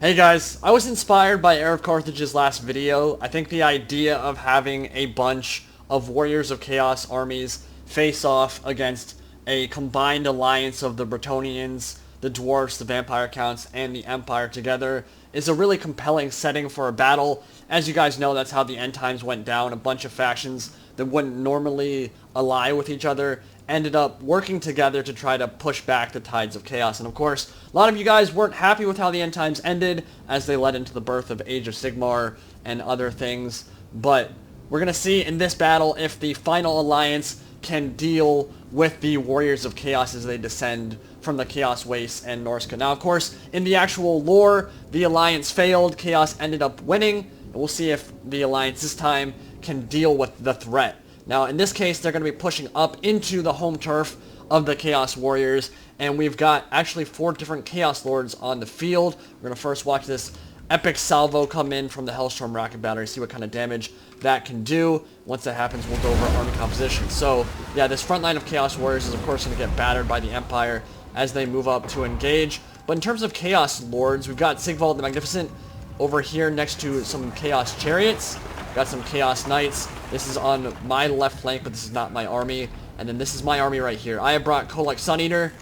Hey guys, I was inspired by Heir of Carthage's last video. I think the idea of having a bunch of Warriors of Chaos armies face off against a combined alliance of the Bretonnians, the Dwarfs, the Vampire Counts, and the Empire together is a really compelling setting for a battle. As you guys know, that's how the end times went down. A bunch of factions that wouldn't normally ally with each other ended up working together to try to push back the tides of chaos. And of course, a lot of you guys weren't happy with how the end times ended, as they led into the birth of Age of Sigmar and other things. But we're going to see in this battle if the final alliance can deal with the Warriors of Chaos as they descend from the Chaos Wastes and Norsca. Now, of course, in the actual lore, the alliance failed. Chaos ended up winning. And we'll see if the alliance this time can deal with the threat. Now, in this case, they're going to be pushing up into the home turf of the Chaos Warriors, and we've got actually 4 different Chaos Lords on the field. We're going to first watch this epic salvo come in from the Hellstorm Rocket Battery, see what kind of damage that can do. Once that happens, we'll go over army composition. So, yeah, this front line of Chaos Warriors is, of course, going to get battered by the Empire as they move up to engage. But in terms of Chaos Lords, we've got Sigvald the Magnificent over here next to some Chaos Chariots. Got some Chaos Knights. This is on my left flank, but this is not my army. And then this is my army right here. I have brought Kholek Suneater,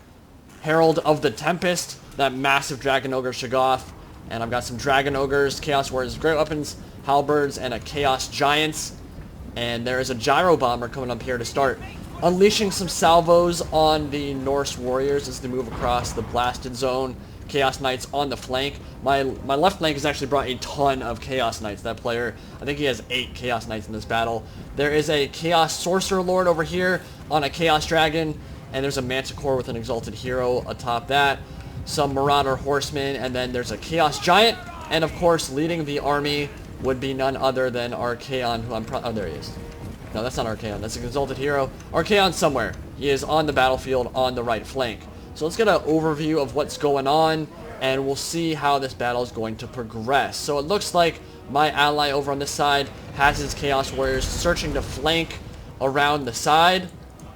Herald of the Tempest, that massive Dragon Ogre Shoggoth. And I've got some Dragon Ogres, Chaos Warriors, Great Weapons, Halberds, and a Chaos Giants. And there is a Gyro Bomber coming up here to start unleashing some salvos on the Norse Warriors as they move across the blasted zone. Chaos Knights on the flank. My left flank has actually brought a ton of Chaos Knights. That player, I think he has 8 Chaos Knights in this battle. There is a Chaos Sorcerer Lord over here on a Chaos Dragon, and there's a Manticore with an Exalted Hero atop that. Some Marauder Horsemen, and then there's a Chaos Giant, and of course, leading the army would be none other than Archaon, who oh, there he is. No, that's not Archaon. That's an Exalted Hero. Archaon somewhere. He is on the battlefield on the right flank. So let's get an overview of what's going on, and we'll see how this battle is going to progress. So it looks like my ally over on this side has his Chaos Warriors searching to flank around the side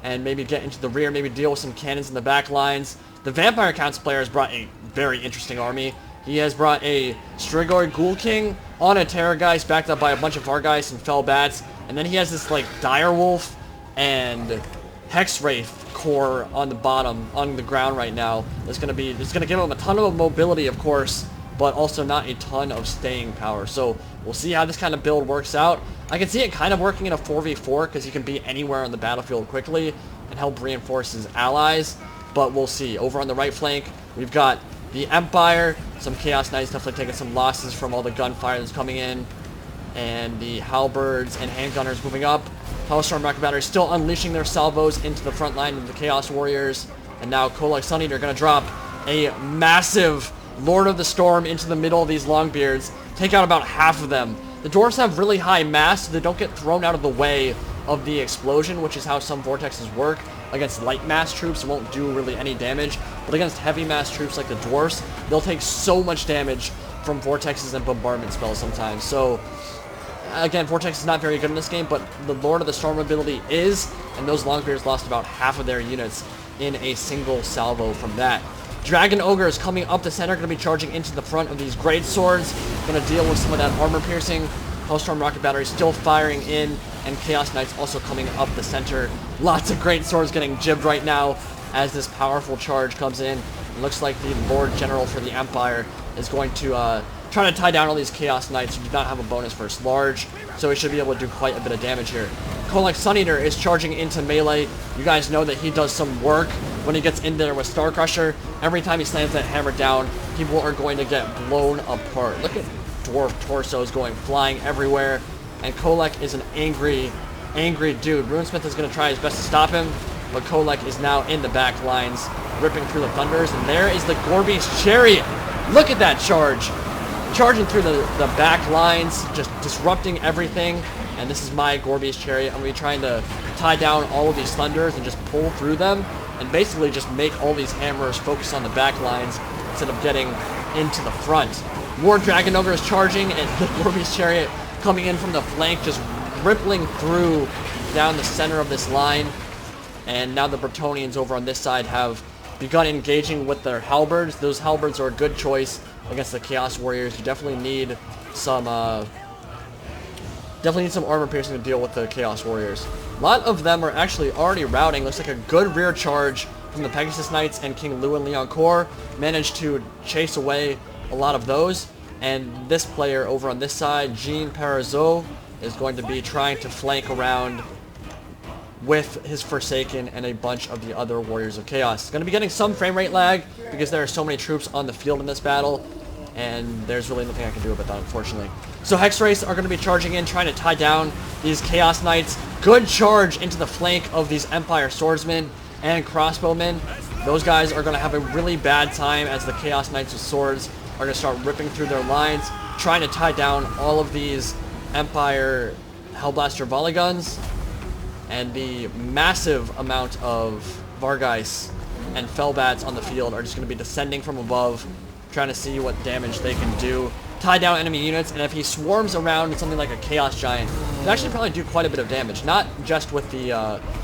and maybe get into the rear, maybe deal with some cannons in the back lines. The Vampire Counts player has brought a very interesting army. He has brought a Strigoi Ghoul King on a Terrorgeist backed up by a bunch of Vargeists and Fell Bats, and then he has this like Direwolf and Hexwraith core on the bottom, on the ground right now. It's going to give him a ton of mobility, of course, but also not a ton of staying power. So we'll see how this kind of build works out. I can see it kind of working in a 4v4 because he can be anywhere on the battlefield quickly and help reinforce his allies, but we'll see. Over on the right flank, we've got the Empire, some Chaos Knights definitely taking some losses from all the gunfire that's coming in, and the Halberds and Handgunners moving up. Hellstorm Rocket Battery still unleashing their salvos into the front line of the Chaos Warriors. And now Kholek Suneater going to drop a massive Lord of the Storm into the middle of these Longbeards. Take out about half of them. The Dwarfs have really high mass, so they don't get thrown out of the way of the explosion, which is how some Vortexes work. Against light mass troops, it won't do really any damage. But against heavy mass troops like the Dwarfs, they'll take so much damage from Vortexes and Bombardment spells sometimes. So again, Vortex is not very good in this game, but the Lord of the Storm ability is, and those Longbeards lost about half of their units in a single salvo from that. Dragon Ogre is coming up the center, going to be charging into the front of these Great Swords, going to deal with some of that armor piercing. Hellstorm Rocket Battery still firing in, and Chaos Knights also coming up the center. Lots of Great Swords getting jibbed right now as this powerful charge comes in. It looks like the Lord General for the Empire is going to trying to tie down all these Chaos Knights who do not have a bonus first large, so he should be able to do quite a bit of damage here. Kholek Suneater is charging into melee. You guys know that he does some work when he gets in there with Star Crusher. Every time he slams that hammer down, people are going to get blown apart. Look at Dwarf torsos going flying everywhere, and Kholek is an angry dude. Runesmith is going to try his best to stop him, but Kholek is now in the back lines, ripping through the thunders, and there is the Gorby's Chariot. Look at that charge! Charging through the back lines, just disrupting everything. And this is my Gorby's Chariot. I'm going to be trying to tie down all of these thunders and just pull through them, and basically just make all these hammers focus on the back lines instead of getting into the front. More Dragon Ogre is charging, and the Gorby's Chariot coming in from the flank, just rippling through down the center of this line. And now the Bretonnians over on this side have begun engaging with their halberds. Those halberds are a good choice against the Chaos Warriors. You definitely need some armor piercing to deal with the Chaos Warriors. A lot of them are actually already routing. Looks like a good rear charge from the Pegasus Knights, and King Lewin Leoncoeur managed to chase away a lot of those. And this player over on this side, Jean Parazot, is going to be trying to flank around with his Forsaken and a bunch of the other Warriors of Chaos. Going to be getting some frame rate lag because there are so many troops on the field in this battle, and there's really nothing I can do about that, unfortunately. So Hexwraiths are going to be charging in, trying to tie down these Chaos Knights. Good charge into the flank of these Empire Swordsmen and Crossbowmen. Those guys are going to have a really bad time as the Chaos Knights with swords are going to start ripping through their lines, trying to tie down all of these Empire Hellblaster volley guns. And the massive amount of Vargeis and Fellbats on the field are just going to be descending from above, trying to see what damage they can do. Tie down enemy units, and if he swarms around with something like a Chaos Giant, he'll actually probably do quite a bit of damage. Not just with the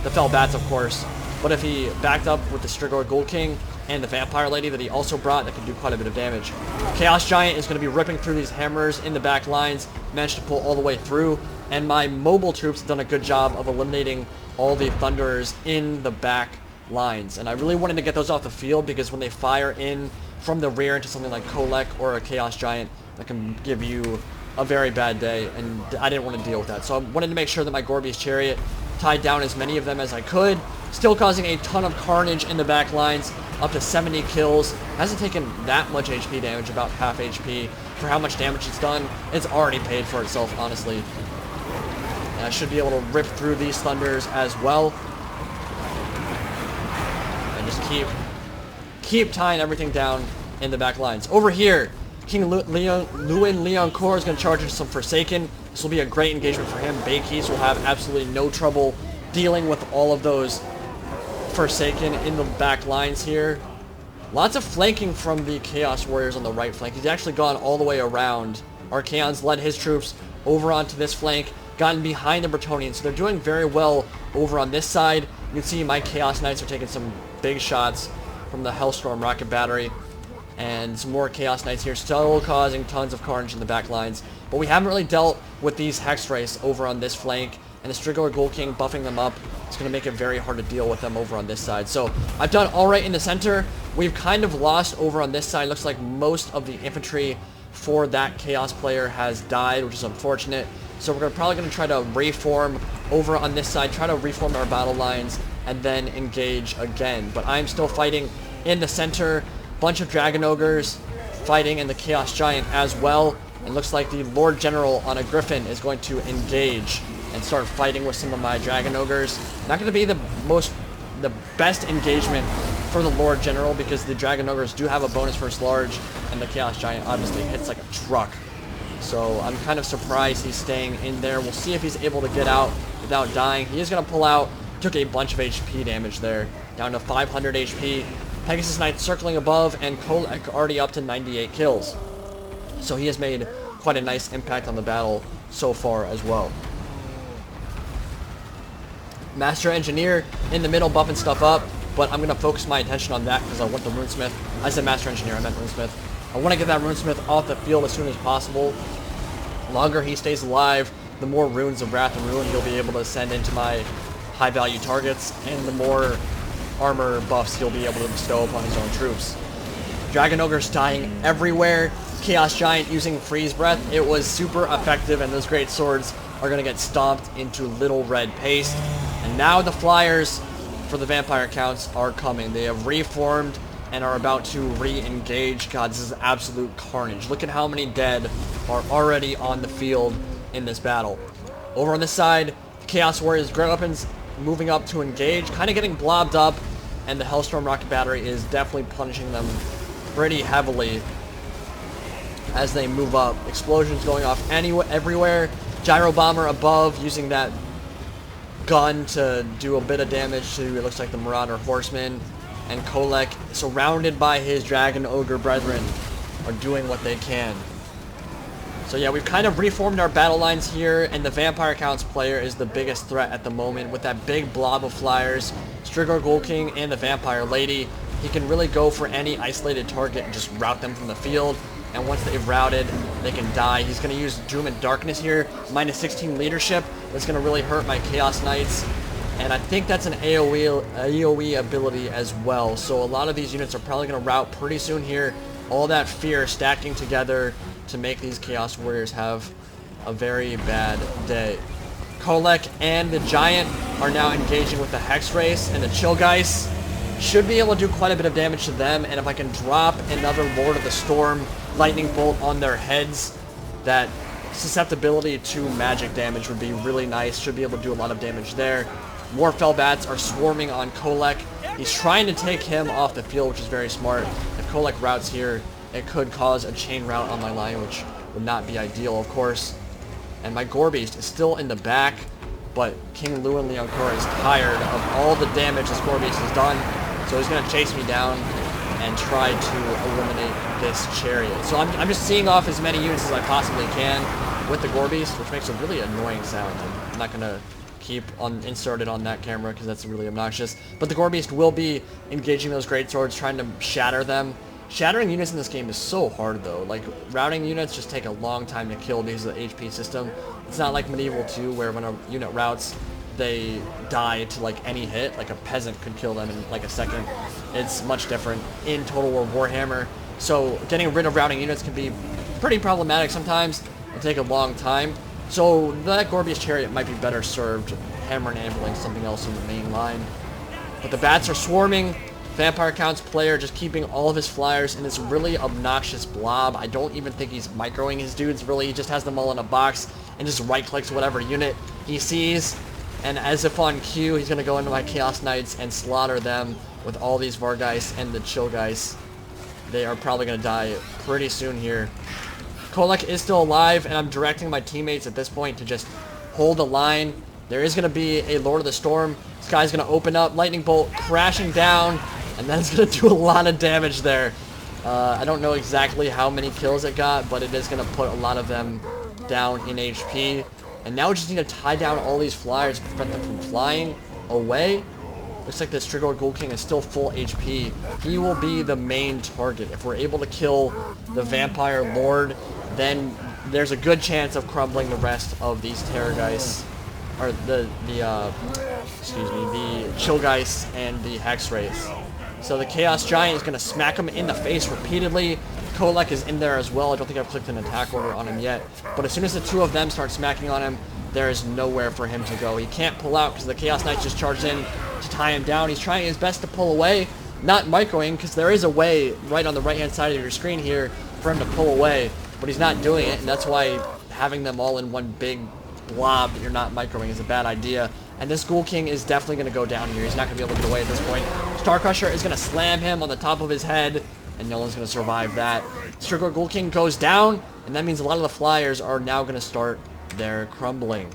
Fellbats, of course, but if he backed up with the Strigoi Ghoul King and the Vampire Lady that he also brought, that can do quite a bit of damage. Chaos Giant is going to be ripping through these hammers in the back lines, managed to pull all the way through, and my mobile troops have done a good job of eliminating all the Thunderers in the back lines. And I really wanted to get those off the field because when they fire in from the rear into something like Kholek or a Chaos Giant, that can give you a very bad day, and I didn't want to deal with that. So I wanted to make sure that my Gorby's Chariot tied down as many of them as I could, still causing a ton of carnage in the back lines, up to 70 kills. Hasn't taken that much HP damage, about half HP. For how much damage it's done, it's already paid for itself, honestly. And I should be able to rip through these Thunders as well. And just keep tying everything down in the back lines. Over here, King Lewin Leoncoeur is going to charge into some Forsaken. This will be a great engagement for him. Baykeys will have absolutely no trouble dealing with all of those Forsaken in the back lines here. Lots of flanking from the Chaos Warriors on the right flank. He's actually gone all the way around. Archaon's led his troops over onto this flank, gotten behind the Bretonnians, so they're doing very well over on this side. You can see my Chaos Knights are taking some big shots from the Hellstorm rocket battery, and some more Chaos Knights here, still causing tons of carnage in the back lines. But we haven't really dealt with these Hexwraiths over on this flank, and the Strigoi Ghoul King buffing them up. It's going to make it very hard to deal with them over on this side. So I've done all right in the center. We've kind of lost over on this side. Looks like most of the infantry for that Chaos player has died, which is unfortunate. So we're probably going to try to reform over on this side, try to reform our battle lines, and then engage again. But I'm still fighting in the center. Bunch of Dragon Ogres fighting in the Chaos Giant as well. It looks like the Lord General on a Griffin is going to engage and start fighting with some of my Dragon Ogres. Not going to be the best engagement for the Lord General because the Dragon Ogres do have a bonus first large, and the Chaos Giant obviously hits like a truck. So I'm kind of surprised he's staying in there. We'll see if he's able to get out without dying. He is going to pull out. Took a bunch of HP damage there, down to 500 HP. Pegasus Knight circling above, and Kholek already up to 98 kills. So he has made quite a nice impact on the battle so far as well. Master Engineer in the middle buffing stuff up, but I'm going to focus my attention on that because I want the Runesmith. I said Master Engineer, I meant Runesmith. I want to get that Runesmith off the field as soon as possible. The longer he stays alive, the more Runes of Wrath and Ruin he'll be able to send into my high-value targets, and the more armor buffs he'll be able to bestow upon his own troops. Dragon Ogres dying everywhere. Chaos Giant using Freeze Breath. It was super effective, and those great swords are going to get stomped into little red paste. And now the flyers for the vampire counts are coming. They have reformed and are about to re-engage. God, this is absolute carnage. Look at how many dead are already on the field in this battle. Over on this side, the Chaos Warriors' great weapons moving up to engage, kind of getting blobbed up, and the Hellstorm rocket battery is definitely punishing them pretty heavily as they move up. Explosions going off everywhere. Gyro Bomber above, using that gun to do a bit of damage to, it looks like, the Marauder Horsemen. And Kholek, surrounded by his Dragon Ogre brethren, are doing what they can. So yeah, we've kind of reformed our battle lines here, and the Vampire Counts player is the biggest threat at the moment with that big blob of flyers. Strigoi Ghoul King and the Vampire Lady. He can really go for any isolated target and just rout them from the field. and once they've routed, they can die. He's going to use Doom and Darkness here, minus 16 leadership. That's going to really hurt my Chaos Knights, and I think that's an AoE ability as well. So a lot of these units are probably going to rout pretty soon here. All that fear stacking together to make these Chaos Warriors have a very bad day. Kholek and the Giant are now engaging with the Hex Race, and the Chillgeist should be able to do quite a bit of damage to them. And if I can drop another Lord of the Storm lightning bolt on their heads, that susceptibility to magic damage would be really nice. Should be able to do a lot of damage there. More Fellbats are swarming on Kholek. He's trying to take him off the field, which is very smart. If Kholek routes here, it could cause a chain rout on my line, which would not be ideal, of course. And my Gorebeast is still in the back, but King Luin Leoncor is tired of all the damage this Gorebeast has done, so he's going to chase me down and try to eliminate this chariot. So I'm just seeing off as many units as I possibly can with the Gorebeast, which makes a really annoying sound. I'm not going to keep inserted on that camera because that's really obnoxious. But the Gorebeast will be engaging those greatswords, trying to shatter them. Shattering units in this game is so hard though. Like, routing units just take a long time to kill because of the HP system. It's not like Medieval 2 where when a unit routs, they die to like any hit. Like a peasant could kill them in like a second. It's much different in Total War Warhammer. So getting rid of routing units can be pretty problematic sometimes and take a long time. So that Gorebeast Chariot might be better served hammer and anviling something else in the main line. But the bats are swarming. Vampire Count's player just keeping all of his flyers in this really obnoxious blob. I don't even think he's microing his dudes, really. He just has them all in a box and just right-clicks whatever unit he sees. And as if on cue, he's going to go into my Chaos Knights and slaughter them with all these Vargeists and the Chillgeists. They are probably going to die pretty soon here. Kholek is still alive, and I'm directing my teammates at this point to just hold the line. There is going to be a Lord of the Storm. This guy's going to open up, Lightning Bolt crashing down, and that's going to do a lot of damage there. I don't know exactly how many kills it got, but it is going to put a lot of them down in HP. And now we just need to tie down all these flyers to prevent them from flying away. Looks like this Strigor Ghoul King is still full HP. He will be the main target. If we're able to kill the Vampire Lord, then there's a good chance of crumbling the rest of these Terrorgeists, or the Chillgeists and the Hex Race. So the Chaos Giant is going to smack him in the face repeatedly. Kholek is in there as well. I don't think I've clicked an attack order on him yet. But as soon as the two of them start smacking on him, there is nowhere for him to go. He can't pull out because the Chaos Knights just charged in to tie him down. He's trying his best to pull away, not microing, because there is a way right on the right-hand side of your screen here for him to pull away. But he's not doing it, and that's why having them all in one big blob that you're not microing is a bad idea. And this Ghoul King is definitely going to go down here. He's not going to be able to get away at this point. Star Crusher is going to slam him on the top of his head, and no one's going to survive that. Strigor Ghoul King goes down, and that means a lot of the flyers are now going to start their crumbling.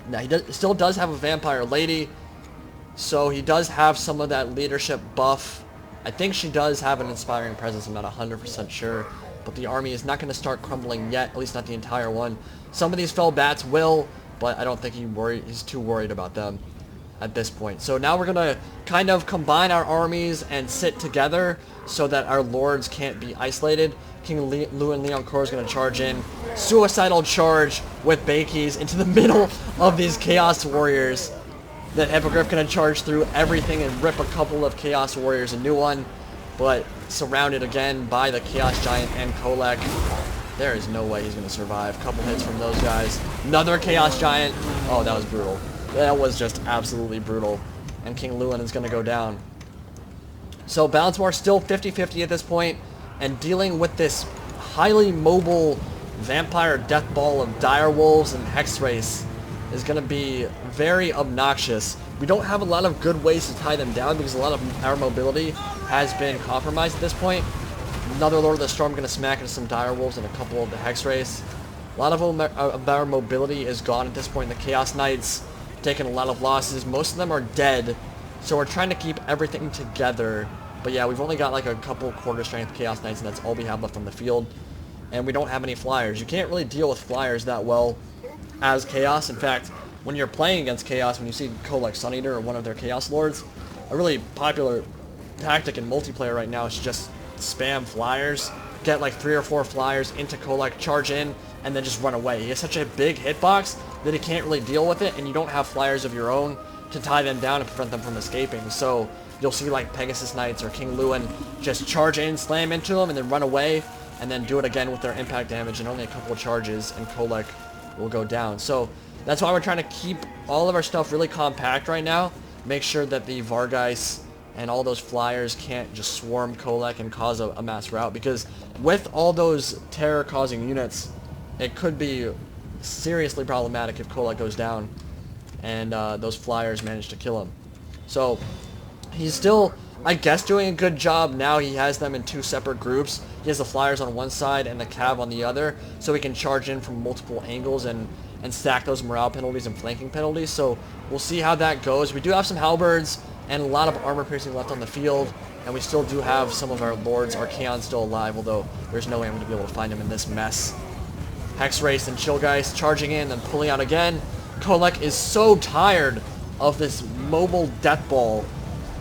Now, he still does have a Vampire Lady, so he does have some of that leadership buff. I think she does have an Inspiring Presence, I'm not 100% sure. But the army is not going to start crumbling yet, at least not the entire one. Some of these fell bats will, but I don't think he's too worried about them at this point. So now we're going to kind of combine our armies and sit together so that our lords can't be isolated. King Luin Leoncor is going to charge in. Suicidal charge with Bakeys into the middle of these Chaos Warriors. The Hippogriff going to charge through everything and rip a couple of Chaos Warriors a new one. But surrounded again by the Chaos Giant and Kholek. There is no way he's going to survive. Couple hits from those guys. Another Chaos Giant. Oh, that was brutal. That was just absolutely brutal. And King Luin is going to go down. So Balance War still 50-50 at this point. And dealing with this highly mobile Vampire Death Ball of Dire Wolves and Hex Race is going to be very obnoxious. We don't have a lot of good ways to tie them down because a lot of our mobility has been compromised at this point. Another Lord of the Storm going to smack into some Dire Wolves and a couple of the Hex Race. A lot of our mobility is gone at this point. The Chaos Knights taking a lot of losses. Most of them are dead, so we're trying to keep everything together. But yeah, we've only got like a couple quarter strength Chaos Knights, and that's all we have left on the field. And we don't have any flyers. You can't really deal with flyers that well as Chaos. In fact, when you're playing against Chaos, when you see Kholek Suneater or one of their Chaos Lords, a really popular tactic in multiplayer right now is just spam flyers get like 3 or 4 flyers into Kholek, charge in, and then just run away. He has such a big hitbox that he can't really deal with it, and you don't have flyers of your own to tie them down and prevent them from escaping. So you'll see like Pegasus Knights or King Lewin just charge in, slam into him, and then run away, and then do it again with their impact damage, and only a couple of charges, and Kholek will go down. So that's why we're trying to keep all of our stuff really compact right now. Make sure that the Vargeis and all those flyers can't just swarm Kholek and cause a mass rout, because with all those terror-causing units, it could be seriously problematic if Kholek goes down and those flyers manage to kill him. So he's still, I guess, doing a good job now. He has them in 2 separate groups. He has the flyers on one side and the cav on the other, so he can charge in from multiple angles and stack those morale penalties and flanking penalties. So we'll see how that goes. We do have some halberds and a lot of armor piercing left on the field, and we still do have some of our lords. Archaon still alive, although there's no way I'm going to be able to find him in this mess. Hex Race and Chillgeist charging in and pulling out again. Kholek is so tired of this mobile death ball,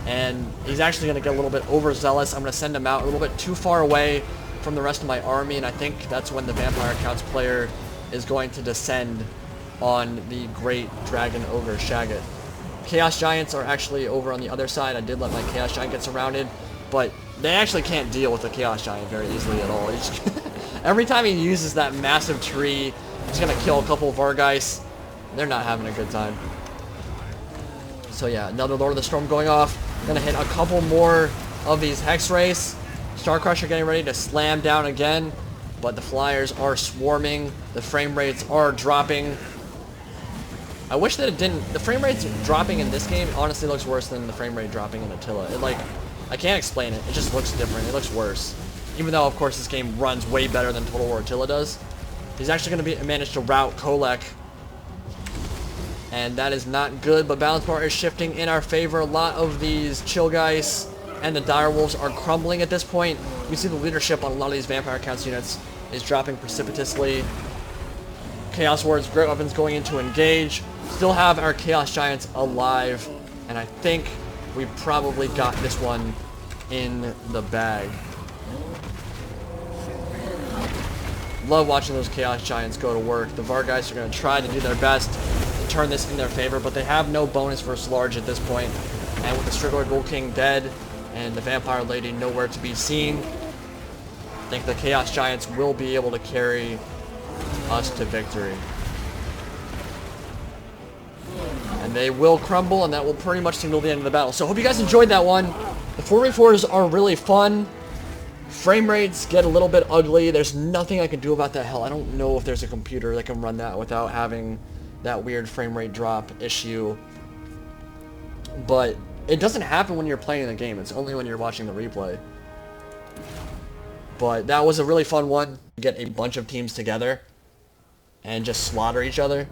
and he's actually going to get a little bit overzealous. I'm going to send him out a little bit too far away from the rest of my army, and I think that's when the Vampire Counts player is going to descend on the Great Dragon Ogre Shaggot. Chaos Giants are actually over on the other side. I did let my Chaos Giant get surrounded, but they actually can't deal with the Chaos Giant very easily at all. Every time he uses that massive tree, he's going to kill a couple of Vargeis. They're not having a good time. So yeah, another Lord of the Storm going off. Going to hit a couple more of these Hex Race. Star Crusher getting ready to slam down again, but the flyers are swarming. The frame rates are dropping. I wish that it didn't. The frame rates dropping in this game honestly looks worse than the frame rate dropping in Attila. I can't explain it. It just looks different. It looks worse. Even though, of course, this game runs way better than Total War Attila does. He's actually going to manage to rout Kholek, and that is not good, but balance bar is shifting in our favor. A lot of these Chillgeists and the Direwolves are crumbling at this point. You see the leadership on a lot of these Vampire Counts units is dropping precipitously. Chaos Ward's Great Weapons going in to engage. Still have our Chaos Giants alive, and I think we probably got this one in the bag. Love watching those Chaos Giants go to work. The Vargeis are going to try to do their best to turn this in their favor, but they have no bonus versus large at this point. And with the Strigoi Ghoul King dead and the Vampire Lady nowhere to be seen, I think the Chaos Giants will be able to carry us to victory. And they will crumble, and that will pretty much signal the end of the battle. So I hope you guys enjoyed that one. The 4v4s are really fun. Frame rates get a little bit ugly. There's nothing I can do about that. Hell, I don't know if there's a computer that can run that without having that weird frame rate drop issue. But it doesn't happen when you're playing the game. It's only when you're watching the replay. But that was a really fun one. Get a bunch of teams together and just slaughter each other.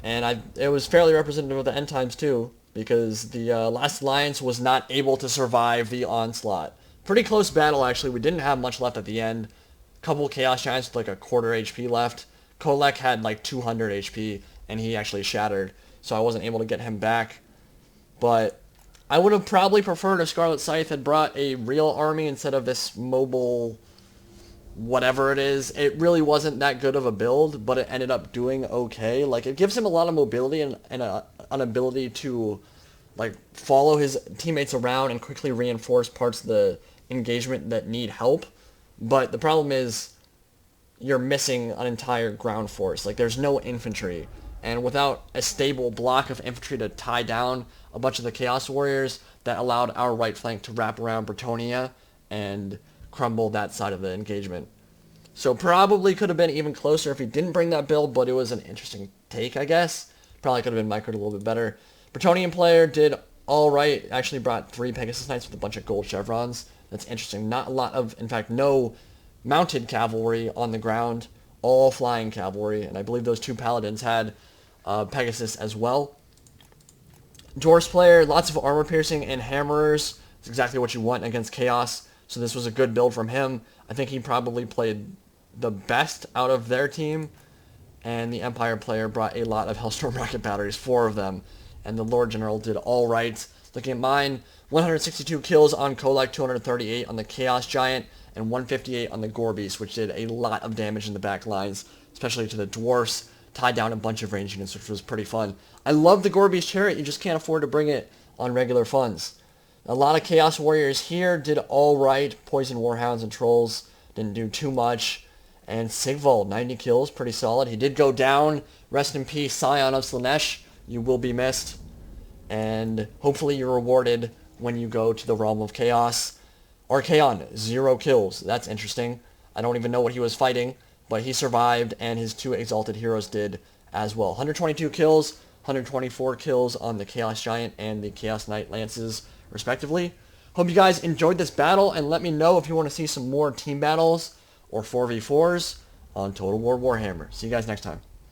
And it was fairly representative of the end times too, because the last alliance was not able to survive the onslaught. Pretty close battle, actually. We didn't have much left at the end. A couple of Chaos Giants with like a quarter HP left. Kholek had like 200 HP, and he actually shattered, so I wasn't able to get him back. But I would have probably preferred if Scarlet Scythe had brought a real army instead of this mobile whatever it is. It really wasn't that good of a build, but it ended up doing okay. Like, it gives him a lot of mobility and an ability to like follow his teammates around and quickly reinforce parts of the engagement that need help. But the problem is you're missing an entire ground force. Like, there's no infantry, and without a stable block of infantry to tie down a bunch of the Chaos Warriors, that allowed our right flank to wrap around Bretonnia and crumble that side of the engagement. So probably could have been even closer if he didn't bring that build, but it was an interesting take, I guess. Probably could have been microed a little bit better. Bretonnian player did alright. Actually brought 3 Pegasus Knights with a bunch of gold chevrons. That's interesting. Not a lot of, in fact, no mounted cavalry on the ground. All flying cavalry. And I believe those 2 paladins had Pegasus as well. Dwarfs player, lots of armor piercing and hammerers. It's exactly what you want against Chaos. So this was a good build from him. I think he probably played the best out of their team. And the Empire player brought a lot of Hellstorm rocket batteries, 4 of them. And the Lord General did all right. Looking at mine, 162 kills on Kholek, 238 on the Chaos Giant. and 158 on the Gorbies, which did a lot of damage in the back lines, especially to the Dwarfs, tied down a bunch of range units, which was pretty fun. I love the Gorbies Chariot, you just can't afford to bring it on regular funds. A lot of Chaos Warriors here did alright. Poison Warhounds and Trolls didn't do too much. And Sigvald, 90 kills, pretty solid. He did go down. Rest in peace, Scion of Slaanesh. You will be missed. And hopefully you're rewarded when you go to the Realm of Chaos. Archaon, 0 kills. That's interesting. I don't even know what he was fighting, but he survived, and his 2 Exalted Heroes did as well. 122 kills, 124 kills on the Chaos Giant and the Chaos Knight Lances, respectively. Hope you guys enjoyed this battle, and let me know if you want to see some more team battles or 4v4s on Total War Warhammer. See you guys next time.